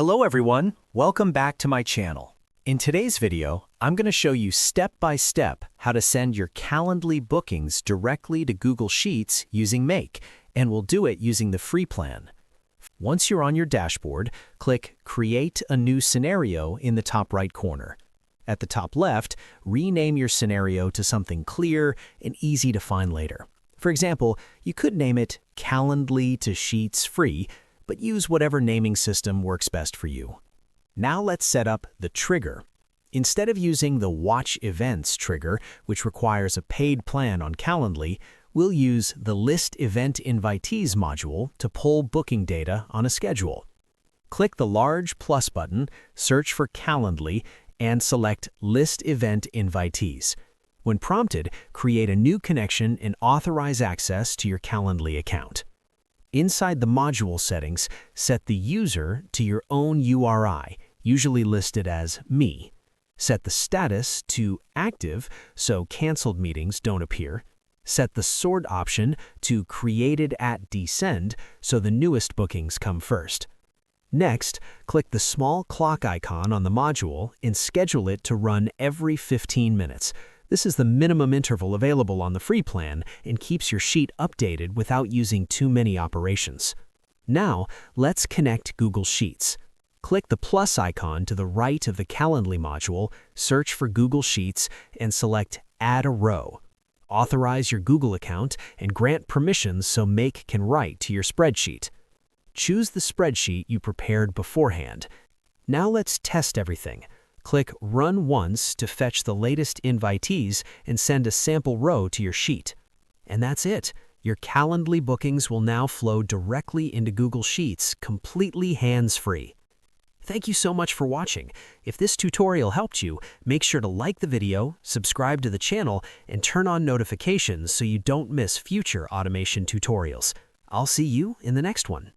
Hello everyone, welcome back to my channel. In today's video, I'm going to show you step-by-step how to send your Calendly bookings directly to Google Sheets using Make, and we'll do it using the free plan. Once you're on your dashboard, click Create a New Scenario in the top right corner. At the top left, rename your scenario to something clear and easy to find later. For example, you could name it Calendly to Sheets Free, but use whatever naming system works best for you. Now let's set up the trigger. Instead of using the Watch Events trigger, which requires a paid plan on Calendly, we'll use the List Event Invitees module to pull booking data on a schedule. Click the large plus button, search for Calendly, and select List Event Invitees. When prompted, create a new connection and authorize access to your Calendly account. Inside the module settings, set the user to your own URI, usually listed as Me. Set the status to Active so canceled meetings don't appear. Set the sort option to Created at Descend so the newest bookings come first. Next, click the small clock icon on the module and schedule it to run every 15 minutes. This is the minimum interval available on the free plan and keeps your sheet updated without using too many operations. Now, let's connect Google Sheets. Click the plus icon to the right of the Calendly module, search for Google Sheets, and select Add a Row. Authorize your Google account and grant permissions so Make can write to your spreadsheet. Choose the spreadsheet you prepared beforehand. Now let's test everything. Click Run Once to fetch the latest invitees and send a sample row to your sheet. And that's it. Your Calendly bookings will now flow directly into Google Sheets, completely hands-free. Thank you so much for watching. If this tutorial helped you, make sure to like the video, subscribe to the channel, and turn on notifications so you don't miss future automation tutorials. I'll see you in the next one.